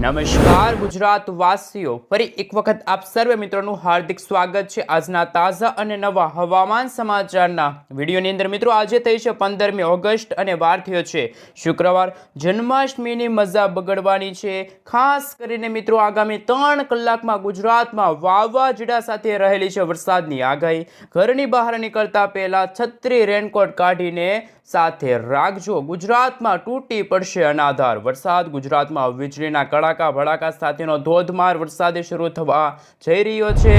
નમસ્કાર ગુજરાત વાસીઓ, ફરી એક વખત આપ સર્વે મિત્રોનું હાર્દિક સ્વાગત છે આજના તાજા અને નવા હવામાન સમાચારના વિડીયોની અંદર। મિત્રો આજે થઈ છે 15મી ઓગસ્ટ અને વાર થયો છે શુક્રવાર। જન્માષ્ટમીની મજા બગડવાની છે। ખાસ કરીને મિત્રો આગામી 3 કલાકમાં ગુજરાતમાં વાવાઝોડા સાથે રહેલી છે વરસાદની આગાહી। ઘરની બહાર નીકળતા પહેલા છત્રી રેનકોટ કાઢીને સાથે રાખજો। ગુજરાતમાં તૂટી પડશે અનાધાર વરસાદ। ગુજરાતમાં વીજળીના કડાકા ભડાકા સાથેનો ધોધમાર વરસાદ શરૂ થવા જઈ રહ્યો છે।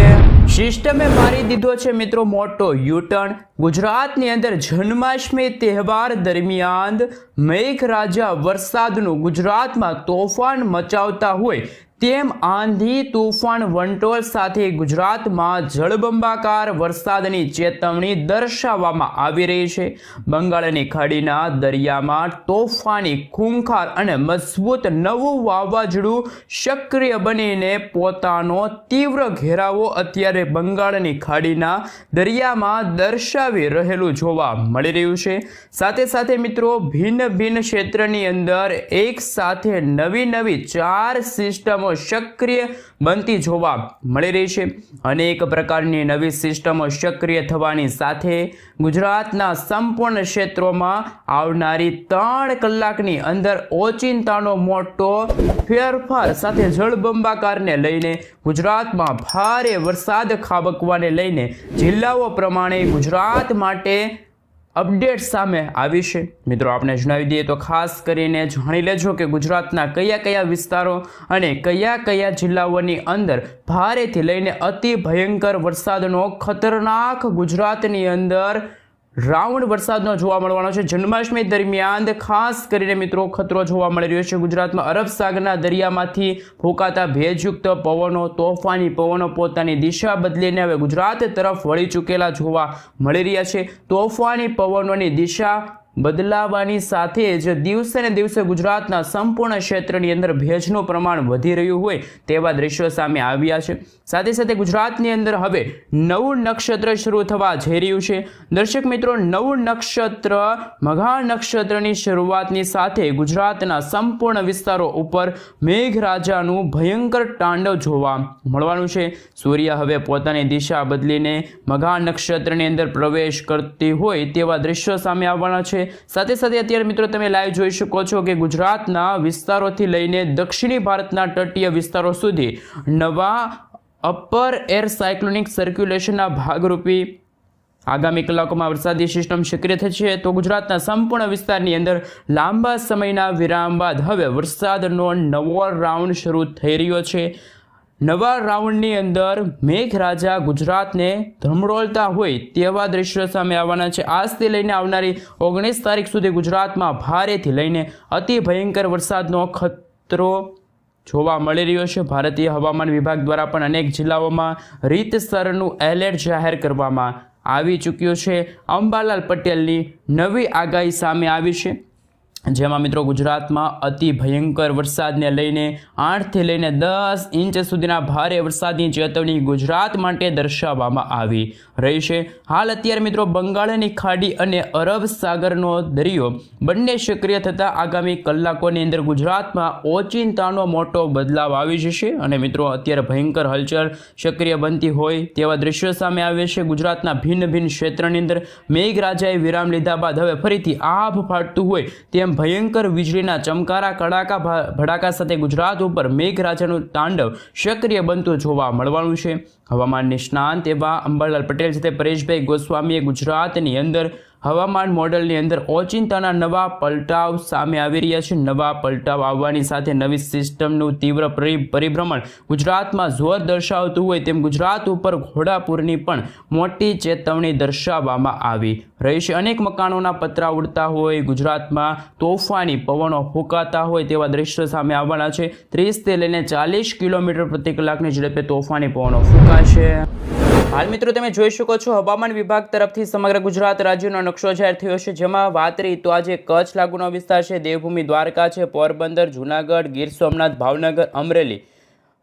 સિસ્ટમે મારી દીધો છે મિત્રો મોટો યુટર્ન। ગુજરાતની અંદર જન્માષ્ટમી તહેવાર દરમિયાન મેઘરાજા વરસાદનું ગુજરાતમાં તોફાન મચાવતા હોય તેમ આંધી તૂફાન વંટોળ સાથે ગુજરાતમાં જળબંબાકાર વરસાદની ચેતવણી દર્શાવવામાં આવી રહી છે। બંગાળની ખાડીના દરિયામાં તોફાની ખૂંખાર અને મજબૂત નવું વાવાઝોડું સક્રિય બનીને પોતાનો તીવ્ર ઘેરાવો અત્યારે બંગાળની ખાડીના દરિયામાં દર્શાવી રહેલું જોવા મળી રહ્યું છે। સાથે સાથે મિત્રો ભિન્ન ભિન્ન ક્ષેત્રની અંદર એક સાથે નવી 4 સિસ્ટમો સક્રિય બનતી જોવા મળી રહી છે। અનેક પ્રકારની નવી સિસ્ટમો સક્રિય થવાની સાથે ગુજરાતના સંપૂર્ણ ક્ષેત્રોમાં આવનારી 3 કલાકની અંદર ઓચિંતાનો મોટો ફેરફાર સાથે જળબંબાકારને લઈને ગુજરાતમાં ભારે વરસાદ ખાબકવાને લઈને જિલ્લાઓ પ્રમાણે ગુજરાત માટે અપડેટ સામે આવી છે। મિત્રો આપણે જણાવી દઈએ તો ખાસ કરીને જાણી લેજો કે ગુજરાતના કયા વિસ્તારો અને કયા જિલ્લાઓની અંદર ભારેથી લઈને અતિ ભયંકર વરસાદનો ખતરનાક ગુજરાતની અંદર રાઉન્ડ વરસાદનો જોવા મળવાનો છે। જન્માષ્ટમી દરમિયાન ખાસ કરીને મિત્રો ખતરો જોવા મળી રહ્યો છે। ગુજરાતમાં અરબ સાગરના દરિયામાંથી ફૂંકાતા ભેજયુક્ત પવનો તોફાની પવનો પોતાની દિશા બદલીને હવે ગુજરાત તરફ વળી ચૂકેલા જોવા મળી રહ્યા છે। તોફાની પવનોની દિશા બદલાવાની સાથે જ દિવસે ને દિવસે ગુજરાતના સંપૂર્ણ ક્ષેત્રની અંદર ભેજનું પ્રમાણ વધી રહ્યું હોય તેવા દ્રશ્યો સામે આવ્યા છે। સાથે સાથે ગુજરાતની અંદર હવે નવું નક્ષત્ર શરૂ થવા જઈ રહ્યું છે। દર્શક મિત્રો નવું નક્ષત્ર મઘા નક્ષત્રની શરૂઆતની સાથે ગુજરાતના સંપૂર્ણ વિસ્તારો ઉપર મેઘરાજાનું ભયંકર તાંડવ જોવા મળવાનું છે। સૂર્ય હવે પોતાની દિશા બદલીને મઘા નક્ષત્રની અંદર પ્રવેશ કરતી હોય તેવા દ્રશ્યો સામે આવવાના છે। સાથે સાથે અત્યારે મિત્રો તમે લાઈવ જોઈ શકો છો કે ગુજરાતના વિસ્તારોથી લઈને દક્ષિણી ભારતના તટીય વિસ્તારો સુધી નવા અપર એર સાયક્લોનિક સર્ક્યુલેશનના ભાગરૂપે આગામી કલાકોમાં વરસાદી સિસ્ટમ સક્રિય થશે તો ગુજરાતના સંપૂર્ણ વિસ્તારની અંદર લાંબા સમયના વિરામ બાદ હવે વરસાદનો નવો રાઉન્ડ શરૂ થઈ રહ્યો છે। નવા રાઉન્ડની અંદર મેઘરાજા ગુજરાતને ધમરોળતા હોય તેવા દ્રશ્યો સામે આવવાના છે। આજથી લઈને આવનારી 19 તારીખ સુધી ગુજરાતમાં ભારેથી લઈને અતિ ભયંકર વરસાદનો ખતરો જોવા મળી રહ્યો છે। ભારતીય હવામાન વિભાગ દ્વારા પણ અનેક જિલ્લાઓમાં રીતસરનું એલર્ટ જાહેર કરવામાં આવી ચૂક્યું છે। અંબાલાલ પટેલની નવી આગાહી સામે આવી છે જેમાં મિત્રો ગુજરાતમાં અતિ ભયંકર વરસાદને લઈને 8 થી લઈને 10 ઇંચ સુધીના ભારે વરસાદની ચેતવણી ગુજરાત માટે દર્શાવવામાં આવી રહી છે। હાલ અત્યારે મિત્રો બંગાળની ખાડી અને અરબ સાગરનો દરિયો બંને સક્રિય થતાં આગામી કલાકોની અંદર ગુજરાતમાં ઓચિંતાનો મોટો બદલાવ આવી જશે અને મિત્રો અત્યારે ભયંકર હલચલ સક્રિય બનતી હોય તેવા દ્રશ્યો સામે આવે છે। ગુજરાતના ભિન્ન ક્ષેત્રની અંદર મેઘરાજાએ વિરામ લીધા બાદ હવે ફરીથી આભ ફાટતું હોય તેમ ભયંકર વીજળીના ચમકારા કડાકા ભડાકા સાથે ગુજરાત ઉપર મેઘરાજાનું તાંડવ સક્રિય બનતું જોવા મળવાનું છે। હવામાન નિષ્ણાંત એવા અંબાલાલ પટેલ સાથે પરેશભાઈ ગોસ્વામીએ ગુજરાતની અંદર હવામાન મોડલની અંદર ઓચિંતાના નવા પલટાવ સામે આવી રહ્યા છે। નવા પલટાવ આવવાની સાથે નવી સિસ્ટમનું તીવ્ર પરિભ્રમણ ગુજરાતમાં જોર દર્શાવતું હોય તેમ ગુજરાત ઉપર ઘોડાપૂરની પણ મોટી ચેતવણી દર્શાવવામાં આવી રહી છે। અનેક મકાનોના પતરા ઉડતા હોય ગુજરાતમાં તોફાની પવનો ફૂંકાતા હોય તેવા દ્રશ્યો સામે આવવાના છે। 30 થી લઈને 40 કિલોમીટર પ્રતિ કલાકની ઝડપે તોફાની પવનો ફૂંકાશે। હાલ મિત્રો તમે જોઈ શકો છો હવામાન વિભાગ તરફથી સમગ્ર ગુજરાત રાજ્યનો નકશો જાહેર થયો છે જેમાં વાત રહી તો આજે કચ્છ લાગુનો વિસ્તાર છે, દેવભૂમિ દ્વારકા છે, પોરબંદર, જૂનાગઢ, ગીર સોમનાથ, ભાવનગર, અમરેલી,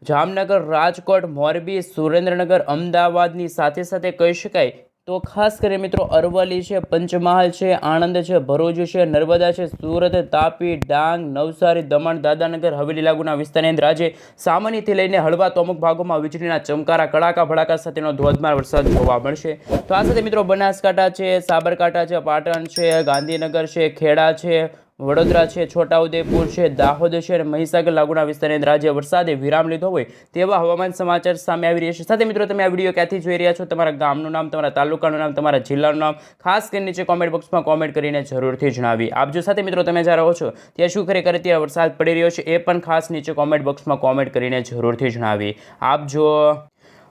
જામનગર, રાજકોટ, મોરબી, સુરેન્દ્રનગર, અમદાવાદની સાથે સાથે કહી શકાય તો ખાસ કરીને મિત્રો અરવલ્લી છે, પંચમહાલ છે, આણંદ છે, ભરૂચ છે, નર્મદા છે, સુરત, તાપી, ડાંગ, નવસારી, દમણ, દાદરાનગર હવેલી લાગુના વિસ્તારની અંદર આજે સામાન્યથી લઈને હળવા તો અમુક ભાગોમાં વીજળીના ચમકારા, કડાકા ભડાકા સાથેનો ધોધમાર વરસાદ જોવા મળશે. તો આ સાથે મિત્રો બનાસકાંઠા છે, સાબરકાંઠા છે, પાટણ છે, ગાંધીનગર છે, ખેડા છે, વડોદરા છે, છોટાઉદેપુર છે, દાહોદ છે અને મહીસાગર લાગુના વિસ્તારની અંદર આજે વરસાદે વિરામ લીધો હોય તેવા હવામાન સમાચાર સામે આવી રહ્યા છે. સાથે મિત્રો તમે આ વિડીયો ક્યાંથી જોઈ રહ્યા છો, તમારા ગામનું નામ, તમારા તાલુકાનું નામ, તમારા જિલ્લાનું નામ ખાસ કરીને નીચે કોમેન્ટ બોક્સમાં કોમેન્ટ કરીને જરૂરથી જણાવી આપજો. સાથે મિત્રો તમે જ્યાં રહો છો ત્યાં શું ખરેખર અત્યારે વરસાદ પડી રહ્યો છે એ પણ ખાસ નીચે કોમેન્ટ બોક્સમાં કોમેન્ટ કરીને જરૂરથી જણાવી આપજો.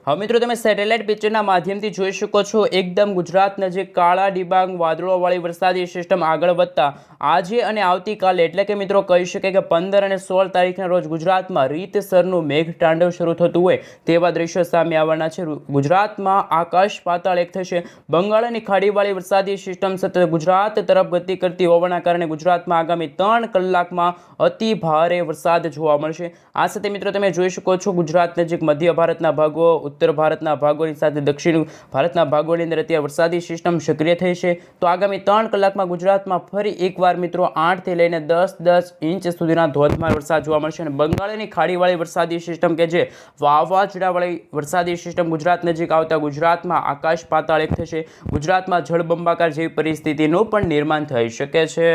હવે મિત્રો તમે સેટેલાઇટ પિક્ચરના માધ્યમથી જોઈ શકો છો એકદમ ગુજરાત નજીક કાળા ડિબાંગ વાદળોવાળી વરસાદી સિસ્ટમ આગળ વધતા આજે અને આવતીકાલે એટલે કે મિત્રો કહી શકાય કે 15 અને 16 તારીખના રોજ ગુજરાતમાં રીતસરનું મેઘતાંડવ શરૂ થતું હોય તેવા દ્રશ્યો સામે આવવાના છે. ગુજરાતમાં આકાશ પાતાળ એક થશે. બંગાળની ખાડીવાળી વરસાદી સિસ્ટમ સતત ગુજરાત તરફ ગતિ કરતી હોવાના કારણે ગુજરાતમાં આગામી 3 કલાકમાં અતિ ભારે વરસાદ જોવા મળશે. આ સાથે મિત્રો તમે જોઈ શકો છો ગુજરાત નજીક મધ્ય ભારતના ભાગો, ઉત્તર ભારતના ભાગોની સાથે દક્ષિણ ભારતના ભાગોની અંદર અત્યારે વરસાદી સિસ્ટમ સક્રિય થઈ છે. તો આગામી 3 કલાકમાં ગુજરાતમાં ફરી એકવાર મિત્રો 8 થી લઈને 10 ઇંચ સુધીના ધોધમાર વરસાદ જોવા મળશે. અને બંગાળની ખાડીવાળી વરસાદી સિસ્ટમ કે જે વાવાઝોડાવાળી વરસાદી સિસ્ટમ ગુજરાત નજીક આવતા ગુજરાતમાં આકાશ પાતાળ એક થશે. ગુજરાતમાં જળબંબાકાર જેવી પરિસ્થિતિનું પણ નિર્માણ થઈ શકે છે.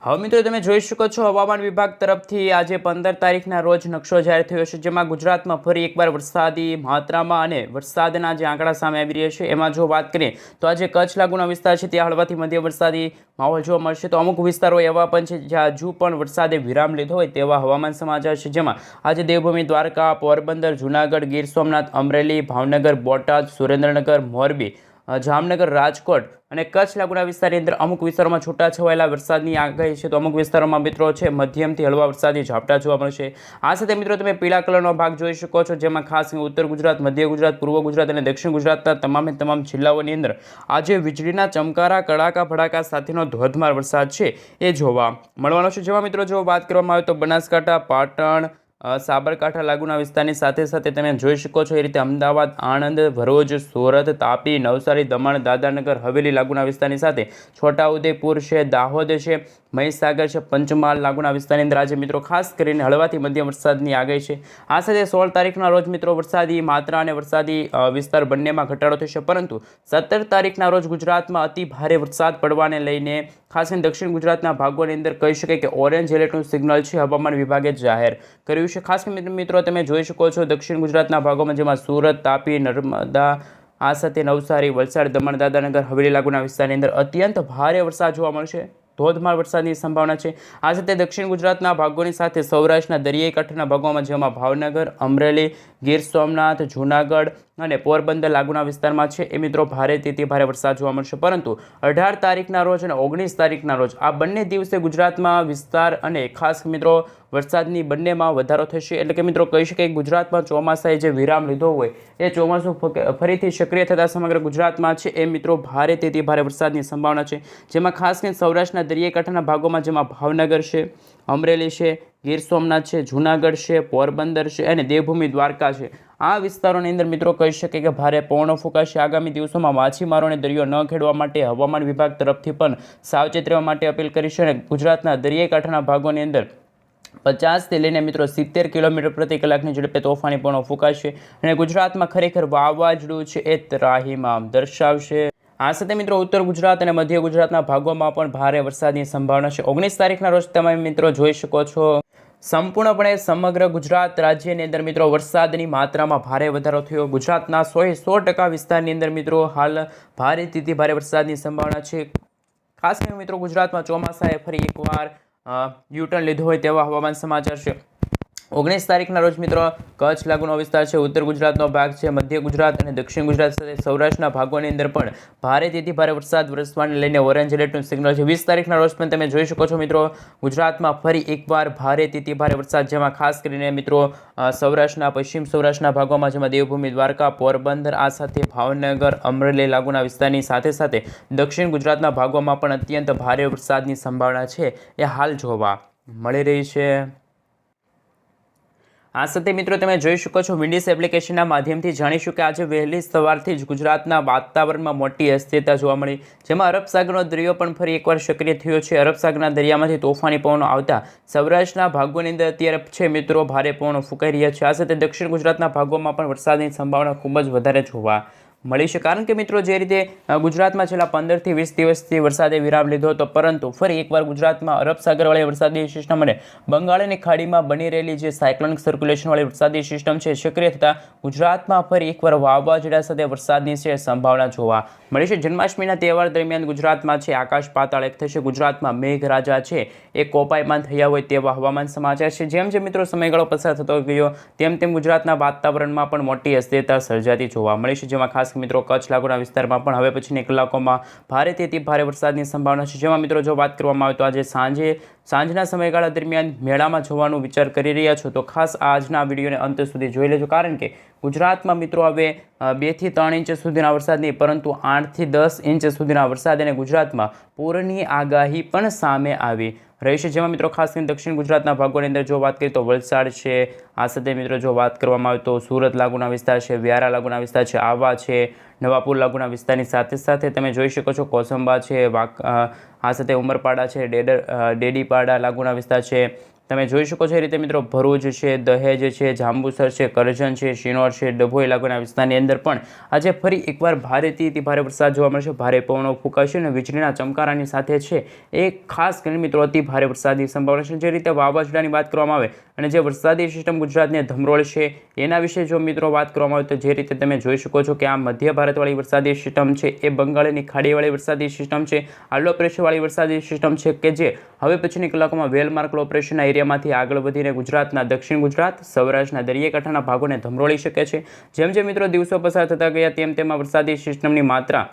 હવે મિત્રો તમે જોઈ શકો છો હવામાન વિભાગ તરફથી આજે 15 તારીખના રોજ નકશો જાહેર થયો છે જેમાં ગુજરાતમાં ફરી એકવાર વરસાદી માત્રામાં અને વરસાદના જે આંકડા સામે આવી રહ્યા છે એમાં જો વાત કરીએ તો આજે કચ્છ લાગુના વિસ્તાર છે ત્યાં હળવાથી મધ્ય વરસાદી માહોલ જોવા મળશે. તો અમુક વિસ્તારો એવા પણ છે જ્યાં હજુ પણ વરસાદે વિરામ લીધો હોય તેવા હવામાન સમાચાર છે જેમાં આજે દેવભૂમિ, દ્વારકા, પોરબંદર, જૂનાગઢ, ગીર સોમનાથ, અમરેલી, ભાવનગર, બોટાદ, સુરેન્દ્રનગર, મોરબી, જામનગર, રાજકોટ અને કચ્છ લાગુના વિસ્તારની અંદર અમુક વિસ્તારોમાં છૂટાછવાયેલા વરસાદની આગાહી છે. તો અમુક વિસ્તારોમાં મિત્રો છે મધ્યમથી હળવા વરસાદી ઝાપટા જોવા મળશે. આ સાથે મિત્રો તમે પીળા કલરનો ભાગ જોઈ શકો છો જેમાં ખાસ ઉત્તર ગુજરાત, મધ્ય ગુજરાત, પૂર્વ ગુજરાત અને દક્ષિણ ગુજરાતના તમામ જિલ્લાઓની અંદર આજે વીજળીના ચમકારા, કડાકા ભડાકા સાથેનો ધોધમાર વરસાદ છે એ જોવા મળવાનો છે. જેમાં મિત્રો જો વાત કરવામાં આવે તો બનાસકાંઠા, પાટણ, સાબરકાંઠા લાગુના વિસ્તારની સાથે સાથે તમે જોઈ શકો છો એ રીતે અમદાવાદ, આણંદ, ભરૂચ, સુરત, તાપી, નવસારી, દમણ, દાદરાનગર હવેલી લાગુના વિસ્તારની સાથે છોટાઉદેપુર છે, દાહોદ છે, મહીસાગર છે, પંચમહાલ લાગુના વિસ્તારની અંદર આજે મિત્રો ખાસ કરીને હળવાથી મધ્યમ વરસાદની આગાહી છે. આ સાથે 16 તારીખના રોજ મિત્રો વરસાદી માત્રા અને વરસાદી વિસ્તાર બંનેમાં ઘટાડો થશે. પરંતુ 17 તારીખના રોજ ગુજરાતમાં અતિ ભારે વરસાદ પડવાને લઈને ખાસ કરીને દક્ષિણ ગુજરાતના ભાગોની અંદર કહી શકાય કે ઓરેન્જ એલર્ટનું સિગ્નલ છે હવામાન વિભાગે જાહેર કર્યું છે. ખાસ કરીને મિત્રો તમે જોઈ શકો છો દક્ષિણ ગુજરાતના ભાગોમાં જેમાં સુરત, તાપી, નર્મદા, આ સાથે નવસારી, વલસાડ, દમણ, દાદરાનગર હવેલી લાગુના વિસ્તારની અંદર અત્યંત ભારે વરસાદ જોવા મળશે. ધોધમાર વરસાદની સંભાવના છે. આ સાથે દક્ષિણ ગુજરાતના ભાગોની સાથે સૌરાષ્ટ્રના દરિયાઈ કાંઠાના ભાગોમાં જેમાં ભાવનગર, અમરેલી, ગીર સોમનાથ, જૂનાગઢ અને પોરબંદર લાગુના વિસ્તારમાં છે એ મિત્રો ભારેથી ભારે વરસાદ જોવા મળશે. પરંતુ 18 તારીખના રોજ અને 19 તારીખના રોજ આ બંને દિવસે ગુજરાતમાં વિસ્તાર અને ખાસ મિત્રો વરસાદની બંનેમાં વધારો થશે. એટલે કે મિત્રો કહી શકાય ગુજરાતમાં ચોમાસાએ જે વિરામ લીધો હોય એ ચોમાસું ફરીથી સક્રિય થતાં સમગ્ર ગુજરાતમાં છે એ મિત્રો ભારેથી ભારે વરસાદની સંભાવના છે. જેમાં ખાસ કરીને સૌરાષ્ટ્રના દરિયાઈ કાંઠાના ભાગોમાં જેમાં ભાવનગર છે, અમરેલી છે, ગીર સોમનાથ છે, જૂનાગઢ છે, પોરબંદર છે અને દેવભૂમિ, દ્વારકા છે આ વિસ્તારોની અંદર મિત્રો કહી શકે કે ભારે પવનો ફૂંકાશે. આગામી દિવસોમાં માછીમારોને દરિયો ન ખેડવા માટે હવામાન વિભાગ તરફથી પણ સાવચેત રહેવા માટે અપીલ કરી છે. અને ગુજરાતના દરિયાઈ કાંઠાના ભાગોની અંદર 50 થી લઈને મિત્રો 70 કિલોમીટર પ્રતિ કલાકની ઝડપે તોફાની પવનો ફૂંકાશે અને ગુજરાતમાં ખરેખર વાવાઝોડું છે એ ત્રાહિમામ દર્શાવશે. આ સાથે મિત્રો ઉત્તર ગુજરાત અને મધ્ય ગુજરાતના ભાગોમાં પણ ભારે વરસાદની સંભાવના છે. 19 તારીખના રોજ તમે મિત્રો જોઈ શકો છો સંપૂર્ણપણે સમગ્ર ગુજરાત રાજ્યની અંદર મિત્રો વરસાદની માત્રામાં ભારે વધારો થયો. ગુજરાતના 100% વિસ્તારની અંદર મિત્રો હાલ ભારેથી ભારે વરસાદની સંભાવના છે. ખાસ કરીને મિત્રો ગુજરાતમાં ચોમાસાએ ફરી એકવાર યુટર્ન લીધો હોય તેવા હવામાન સમાચાર છે. 19 તારીખના રોજ મિત્રો કચ્છ લાગુનો વિસ્તાર છે, ઉત્તર ગુજરાતનો ભાગ છે, મધ્ય ગુજરાત અને દક્ષિણ ગુજરાત સાથે સૌરાષ્ટ્રના ભાગોની અંદર પણ ભારેથી ભારે વરસાદ વરસવાને લઈને ઓરેન્જ એલર્ટનું સિગ્નલ છે. 20 તારીખના રોજ પણ તમે જોઈ શકો છો મિત્રો ગુજરાતમાં ફરી એકવાર ભારેથી ભારે વરસાદ જેમાં ખાસ કરીને મિત્રો સૌરાષ્ટ્રના, પશ્ચિમ સૌરાષ્ટ્રના ભાગોમાં જેમાં દેવભૂમિ, દ્વારકા, પોરબંદર આ સાથે ભાવનગર, અમરેલી લાગુના વિસ્તારની સાથે દક્ષિણ ગુજરાતના ભાગોમાં પણ અત્યંત ભારે વરસાદની સંભાવના છે એ હાલ જોવા મળી રહી છે. આ સાથે મિત્રો તમે જોઈ શકો છો વિન્ડીઝ એપ્લિકેશનના માધ્યમથી જાણીશું કે આજે વહેલી સવારથી જ ગુજરાતના વાતાવરણમાં મોટી અસ્થિરતા જોવા મળી, જેમાં અરબ સાગરનો દરિયો પણ ફરી એકવાર સક્રિય થયો છે। અરબ સાગરના દરિયામાંથી તોફાની પવનો આવતા સૌરાષ્ટ્રના ભાગોની અંદર અત્યારે છે મિત્રો ભારે પવનો ફૂંકાઈ રહ્યા છે। આ સાથે દક્ષિણ ગુજરાતના ભાગોમાં પણ વરસાદની સંભાવના ખૂબ જ વધારે જોવા મળી છે, કારણ કે મિત્રો જે રીતે ગુજરાતમાં છેલ્લા 15 થી 20 દિવસથી વરસાદે વિરામ લીધો હતો, પરંતુ ફરી એકવાર ગુજરાતમાં અરબ સાગરવાળી વરસાદી સિસ્ટમ અને બંગાળની ખાડીમાં બની રહેલી જે સાયક્લોનિક સર્ક્યુલેશનવાળી વરસાદી સિસ્ટમ છે સક્રિય થતાં ગુજરાતમાં ફરી એકવાર વાવાઝોડા સાથે વરસાદની છે સંભાવના જોવા મળી છે। જન્માષ્ટમીના તહેવાર દરમિયાન ગુજરાતમાં છે આકાશ પાતાળ એક થશે, ગુજરાતમાં મેઘરાજા છે એ કોપાયમાન થયા હોય તેવા હવામાન સમાચાર છે। જેમ જેમ મિત્રો સમયગાળો પસાર થતો ગયો તેમ તેમ ગુજરાતના વાતાવરણમાં પણ મોટી અસ્થિરતા સર્જાતી જોવા મળી છે, જેમાં ખાસ મિત્રો કચ્છ લાગુના વિસ્તારમાં પણ હવે પછીની કલાકોમાં ભારેથી અતિ ભારે વરસાદની સંભાવના છે। જેમાં મિત્રો જો વાત કરવામાં આવે તો આજે સાંજના સમયગાળા દરમિયાન મેળામાં જવાનું વિચાર કરી રહ્યા છો તો ખાસ આજના વિડીયોને અંત સુધી જોઈ લેજો, કારણ કે ગુજરાતમાં મિત્રો હવે 2 થી 3 ઇંચ સુધીના વરસાદ નહીં પરંતુ 8 થી 10 ઇંચ સુધીના વરસાદ અને ગુજરાતમાં પૂરની આગાહી પણ સામે આવી રહી છે। જેમાં મિત્રો ખાસ કરીને દક્ષિણ ગુજરાતના ભાગોની અંદર જો વાત કરીએ તો વલસાડ છે, આ સાથે મિત્રો જો વાત કરવામાં આવે તો સુરત લાગુના વિસ્તાર છે, વ્યારા લાગુના વિસ્તાર છે, આવા છે, નવાપુર લાગુના વિસ્તારની સાથે સાથે તમે જોઈ શકો છો કોસંબા છે, આ સાથે ઉમરપાડા છે, ડેડીપાડા લાગુના વિસ્તાર છે, તમે જોઈ શકો છો એ રીતે મિત્રો ભરૂચ છે, દહેજ છે, જાંબુસર છે, કરજણ છે, શિનોર છે, ડભોઈ લાગુના વિસ્તારની અંદર પણ આજે ફરી એકવાર ભારેથી ભારે વરસાદ જોવા મળશે, ભારે પવનો ફૂંકાશે અને વીજળીના ચમકારાની સાથે છે એ ખાસ કરીને મિત્રો અતિ ભારે વરસાદની સંભાવના છે। જે રીતે વાવાઝોડાની વાત કરવામાં આવે અને જે વરસાદી સિસ્ટમ ગુજરાતને ધમરોળશે એના વિશે જો મિત્રો વાત કરવામાં આવે તો જે રીતે તમે જોઈ શકો છો કે આ મધ્ય ભારતવાળી વરસાદી સિસ્ટમ છે એ બંગાળની ખાડીવાળી વરસાદી સિસ્ટમ છે, આ લો પ્રેશરવાળી વરસાદી સિસ્ટમ છે કે જે હવે પછીની કલાકોમાં વેલમાર્ક લો પ્રેશરના એરિયામાંથી આગળ વધીને ગુજરાતના દક્ષિણ ગુજરાત, સૌરાષ્ટ્રના દરિયાકાંઠાના ભાગોને ધમરોળી શકે છે। જેમ જેમ મિત્રો દિવસો પસાર થતા ગયા તેમ તેમ વરસાદી સિસ્ટમની માત્રા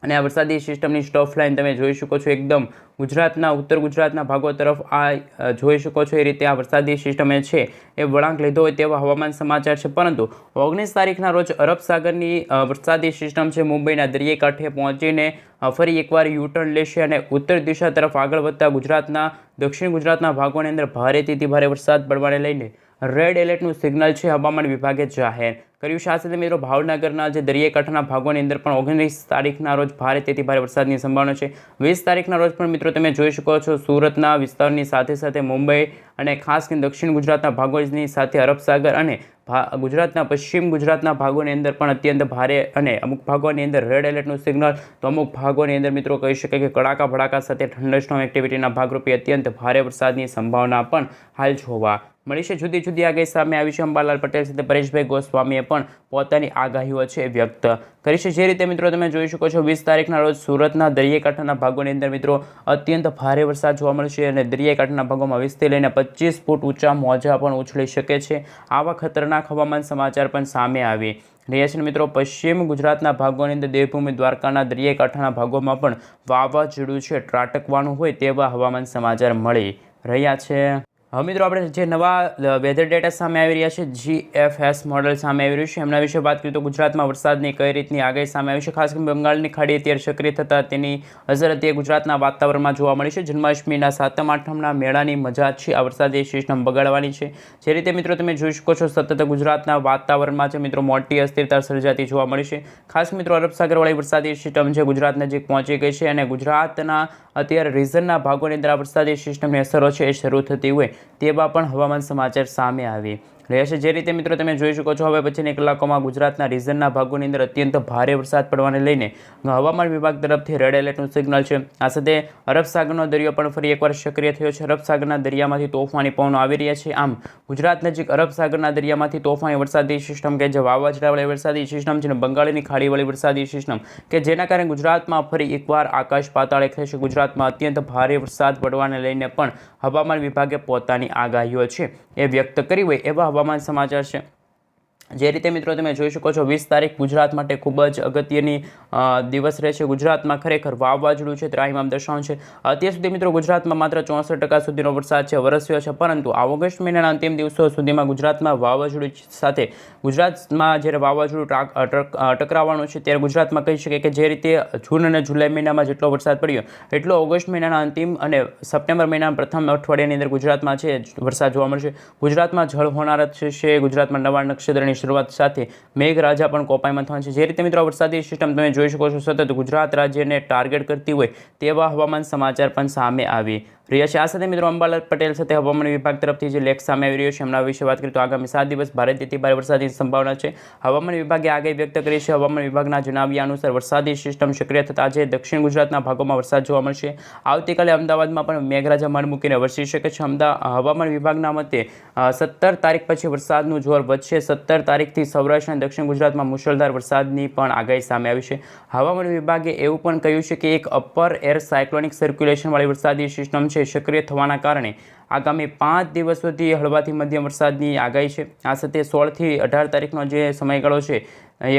અને આ વરસાદી સિસ્ટમની સ્ટોફ લાઇન તમે જોઈ શકો છો એકદમ ગુજરાતના ઉત્તર ગુજરાતના ભાગો તરફ આ જોઈ શકો છો એ રીતે આ વરસાદી સિસ્ટમે છે એ વળાંક લીધો હોય તેવા હવામાન સમાચાર છે, પરંતુ 19 તારીખના રોજ અરબ સાગરની વરસાદી સિસ્ટમ છે મુંબઈના દરિયાઈ કાંઠે પહોંચીને ફરી એકવાર યુટર્ન લેશે અને ઉત્તર દિશા તરફ આગળ વધતા ગુજરાતના દક્ષિણ ગુજરાતના ભાગોની અંદર ભારેથી ભારે વરસાદ પડવાને લઈને રેડ એલર્ટનું સિગ્નલ છે હવામાન વિભાગે જાહેર કર્યું છે। આ સાથે મિત્રો ભાવનગરના જે દરિયાકાંઠાના ભાગોની અંદર પણ 19 તારીખના રોજ ભારેથી ભારે વરસાદની સંભાવના છે। 20 તારીખના રોજ પણ મિત્રો તમે જોઈ શકો છો સુરતના વિસ્તારની સાથે સાથે મુંબઈ અને ખાસ કરીને દક્ષિણ ગુજરાતના ભાગોની સાથે અરબ સાગર અને ગુજરાતના પશ્ચિમ ગુજરાતના ભાગોની અંદર પણ અત્યંત ભારે અને અમુક ભાગોની અંદર રેડ એલર્ટનું સિગ્નલ, તો અમુક ભાગોની અંદર મિત્રો કહી શકાય કે કડાકા ભડાકા સાથે થંડરસ્ટોર્મ એક્ટિવિટીના ભાગરૂપે અત્યંત ભારે વરસાદની સંભાવના પણ હાલ જોવા મળી છે। જુદી જુદી આગાહી સામે આવી છે। અંબાલાલ પટેલ સાથે પરેશભાઈ ગોસ્વામીએ પણ પોતાની આગાહીઓ છે વ્યક્ત કરી છે। જે રીતે મિત્રો તમે જોઈ શકો છો 20 તારીખના રોજ સુરતના દરિયાકાંઠાના ભાગોની અંદર મિત્રો અત્યંત ભારે વરસાદ જોવા મળશે અને દરિયાકાંઠાના ભાગોમાં 20 થી લઈને 25 ફૂટ ઊંચા મોજા પણ ઉછળી શકે છે। આવા ખતરનાક હવામાન સમાચાર પણ સામે આવી રહ્યા છે। મિત્રો પશ્ચિમ ગુજરાતના ભાગોની અંદર દેવભૂમિ દ્વારકાના દરિયાકાંઠાના ભાગોમાં પણ વાવાઝોડું છે ત્રાટકવાનું હોય તેવા હવામાન સમાચાર મળી રહ્યા છે। હવે મિત્રો આપણે જે નવા વેધર ડેટા સામે આવી રહ્યા છે GFS મોડલ સામે આવી રહ્યું છે એમના વિશે વાત કરીએ તો ગુજરાતમાં વરસાદની કઈ રીતની આગાહી સામે આવી છે। ખાસ કરીને બંગાળની ખાડી અત્યારે સક્રિય થતાં તેની અસર અત્યારે ગુજરાતના વાતાવરણમાં જોવા મળી છે। જન્માષ્ટમીના 7મ 8મના મેળાની મજા છે આ વરસાદી સિસ્ટમ બગાડવાની છે। જે રીતે મિત્રો તમે જોઈ શકો છો સતત ગુજરાતના વાતાવરણમાં છે મિત્રો મોટી અસ્થિરતા સર્જાતી જોવા મળી છે। ખાસ મિત્રો અરબ સાગરવાળી વરસાદી સિસ્ટમ છે ગુજરાત નજીક પહોંચી ગઈ છે અને ગુજરાતના અત્યારે રીઝનના ભાગોની અંદર આ વરસાદી સિસ્ટમની અસરો છે એ શરૂ થતી હોય તેવા પણ હવામાન સમાચાર સામે આવી રહેશે। જે રીતે મિત્રો તમે જોઈ શકો છો હવે પછીની કલાકોમાં ગુજરાતના રીઝનના ભાગોની અંદર અત્યંત ભારે વરસાદ પડવાને લઈને હવામાન વિભાગ તરફથી રેડ એલર્ટનું સિગ્નલ છે। આ સાથે અરબ સાગરનો દરિયો પણ ફરી એકવાર સક્રિય થયો છે। અરબ સાગરના દરિયામાંથી તોફાની પવનો આવી રહ્યા છે। આમ ગુજરાત નજીક અરબ સાગરના દરિયામાંથી તોફાની વરસાદી સિસ્ટમ કે જે વાવાઝોડાવાળી વરસાદી સિસ્ટમ છે ને બંગાળની ખાડીવાળી વરસાદી સિસ્ટમ કે જેના કારણે ગુજરાતમાં ફરી એકવાર આકાશ પાતાળ એક થશે। ગુજરાતમાં અત્યંત ભારે વરસાદ પડવાને લઈને પણ હવામાન વિભાગે પોતાની આગાહીઓ છે એ વ્યક્ત કરી હોય એવા હવામાન સમાચાર છે। જે રીતે મિત્રો તમે જોઈ શકો છો 20 તારીખ ગુજરાત માટે ખૂબ જ અગત્યની દિવસ રહેશે। ગુજરાતમાં ખરેખર વાવાઝોડું છે ત્રાહિમામ દર્શાવવાનું છે। અત્યાર સુધી મિત્રો ગુજરાતમાં માત્ર 64% સુધીનો વરસાદ છે વરસ્યો છે, પરંતુ આ ઓગસ્ટ મહિનાના અંતિમ દિવસો સુધીમાં ગુજરાતમાં વાવાઝોડું સાથે ગુજરાતમાં જ્યારે વાવાઝોડું ટકરાવવાનું છે ત્યારે ગુજરાતમાં કહી શકાય કે જે રીતે જૂન અને જુલાઈ મહિનામાં જેટલો વરસાદ પડ્યો એટલો ઓગસ્ટ મહિનાના અંતિમ અને સપ્ટેમ્બર મહિનાના પ્રથમ અઠવાડિયાની અંદર ગુજરાતમાં છે વરસાદ જોવા મળશે। ગુજરાતમાં જળ હોનારત છે, ગુજરાતમાં નવા નક્ષત્રની શરૂઆત સાથે મેઘરાજા પણ કોપાયમાન થવાનું છે। જે રીતે મિત્રો વરસાદી સિસ્ટમ તમે જોઈ શકો છો સતત ગુજરાત રાજ્યને ટાર્ગેટ કરતી હોય તેવા હવામાન સમાચાર પણ સામે આવી રહ્યા છે। આ સાથે મિત્રો અંબાલાલ પટેલ સાથે હવામાન વિભાગ તરફથી જે લેખ સામે આવી રહ્યો છે એમના વિશે વાત કરીએ તો આગામી 7 દિવસ ભારેથી ભારે વરસાદની સંભાવના છે। હવામાન વિભાગે આગાહી વ્યક્ત કરી છે। હવામાન વિભાગના જણાવ્યા અનુસાર વરસાદી સિસ્ટમ સક્રિય થતાં આજે દક્ષિણ ગુજરાતના ભાગોમાં વરસાદ જોવા મળશે। આવતીકાલે અમદાવાદમાં પણ મેઘરાજા મન મૂકીને વરસી શકે છે। હવામાન વિભાગના મતે 17 તારીખ પછી વરસાદનું જોર વધશે। 17 તારીખથી સૌરાષ્ટ્ર અને દક્ષિણ ગુજરાતમાં મુશળધાર વરસાદની પણ આગાહી સામે આવી છે। હવામાન વિભાગે એવું પણ કહ્યું છે કે એક અપર એર સાયક્લોનિક સર્ક્યુલેશનવાળી વરસાદી સિસ્ટમ છે સક્રિય થવાના કારણે આગામી 5 દિવસ સુધી હળવાથી મધ્યમ વરસાદની આગાહી છે। આ સાથે 16 થી 18 તારીખનો જે સમયગાળો છે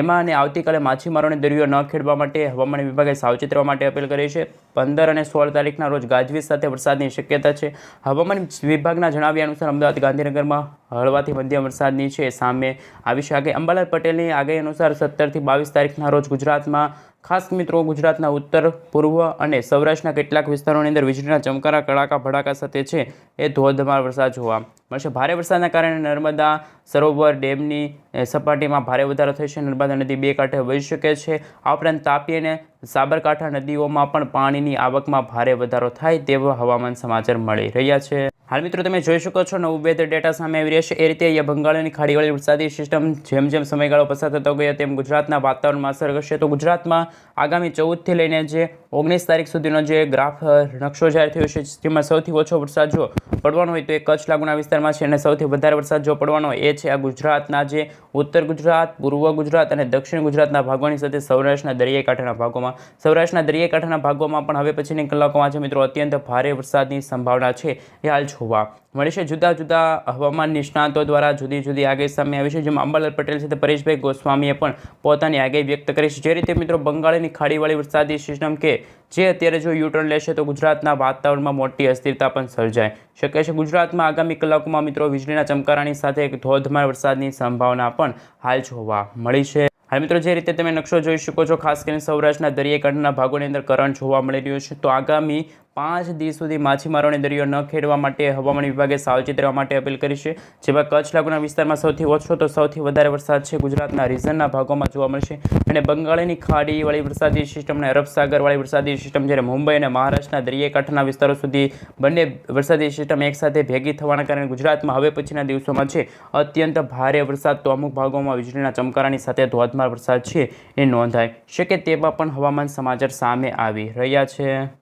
એમાં અને આવતીકાલે માછીમારોને દરિયો ન ખેડવા માટે હવામાન વિભાગે સાવચેત રહેવા માટે અપીલ કરી છે। 15 અને 16 તારીખના રોજ ગાજવીજ સાથે વરસાદની શક્યતા છે। હવામાન વિભાગના જણાવ્યા અનુસાર અમદાવાદ ગાંધીનગરમાં હળવાથી મધ્યમ વરસાદની છે સામે આવી છે। અંબાલાલ પટેલની આગાહી અનુસાર 17 થી 22 તારીખના રોજ ગુજરાતમાં ખાસ મિત્રો ગુજરાતના ઉત્તર પૂર્વ અને સૌરાષ્ટ્રના કેટલાક વિસ્તારોની અંદર વીજળીના ચમકારા કડાકા ભડાકા સાથે છે એ ધોધમાર વરસાદ જોવા મળશે। ભારે વરસાદના કારણે નર્મદા સરોવર ડેમની સપાટીમાં ભારે વધારો થશે। નર્મદા નદી 2 કાંઠે વહી શકે છે। આ ઉપરાંત તાપી અને સાબરકાંઠા નદીઓમાં પણ પાણીની આવકમાં ભારે વધારો થાય તેવા હવામાન સમાચાર મળી રહ્યા છે। હાલ મિત્રો તમે જોઈ શકો છો નવું વેધર ડેટા સામે આવી રહ્યા છે। એ રીતે અહીંયા બંગાળની ખાડીવાળી વરસાદી સિસ્ટમ જેમ જેમ સમયગાળો પસાર થતો ગયો તેમ ગુજરાતના વાતાવરણમાં અસર કરશે। તો ગુજરાતમાં આગામી 14 થી લઈને જે 19 તારીખ સુધીનો જે ગ્રાફ નકશો જાહેર થયો છે જેમાં સૌથી ઓછો વરસાદ જો પડવાનો હોય તો એ કચ્છ લાગુના વિસ્તારમાં છે અને સૌથી વધારે વરસાદ જો પડવાનો હોય એ છે આ ગુજરાતના જે ઉત્તર ગુજરાત, પૂર્વ ગુજરાત અને દક્ષિણ ગુજરાતના ભાગોની સાથે સૌરાષ્ટ્રના દરિયાઈ કાંઠાના ભાગોમાં। સૌરાષ્ટ્રના દરિયાઈ કાંઠાના ભાગોમાં પણ હવે પછીની કલાકોમાં છે મિત્રો અત્યંત ભારે વરસાદની સંભાવના છે એ હાલ જોવા મળે છે। જુદા જુદા હવામાન નિષ્ણાતો દ્વારા જુદી જુદી આગાહી સામે આવી છે, જેમાં અંબાલાલ પટેલ સાથે પરેશભાઈ ગોસ્વામીએ પણ પોતાની આગાહી વ્યક્ત કરી છે। જે રીતે મિત્રો બંગાળની ખાડીવાળી વરસાદી સિસ્ટમ કે જે અત્યારે જો યુટર્ન લેશે તો ગુજરાતના વાતાવરણમાં મોટી અસ્થિરતા પણ સર્જાઈ શકે છે। ગુજરાતમાં આગામી કલાકોમાં મિત્રો વીજળીના ચમકારાની સાથે એક ધોધમાર વરસાદની સંભાવના પણ હાલ જોવા મળી છે। હાલ મિત્રો જે રીતે તમે નકશો જોઈ શકો છો ખાસ કરીને સૌરાષ્ટ્રના દરિયાઈ કાંઠાના ભાગોની અંદર કરંટ જોવા મળી રહ્યો છે। તો આગામી 5 દિવસ સુધી માછીમારોને દરિયો ન ખેડવા માટે હવામાન વિભાગે સાવચેત રહેવા માટે અપીલ કરી છે। જેમાં કચ્છ લાગુના વિસ્તારમાં સૌથી ઓછો તો સૌથી વધારે વરસાદ છે ગુજરાતના રીજનના ભાગોમાં જોવા મળશે અને બંગાળની ખાડીવાળી વરસાદી સિસ્ટમ અને અરબ સાગરવાળી વરસાદી સિસ્ટમ જ્યારે મુંબઈ અને મહારાષ્ટ્રના દરિયાઈ કાંઠાના વિસ્તારો સુધી બંને વરસાદી સિસ્ટમ એકસાથે ભેગી થવાના કારણે ગુજરાતમાં હવે પછીના દિવસોમાં છે અત્યંત ભારે વરસાદ તો અમુક ભાગોમાં વીજળીના ચમકારાની સાથે ધોધમાર વરસાદ છે એ નોંધાઈ શકે તેવા પણ હવામાન સમાચાર સામે આવી રહ્યા છે।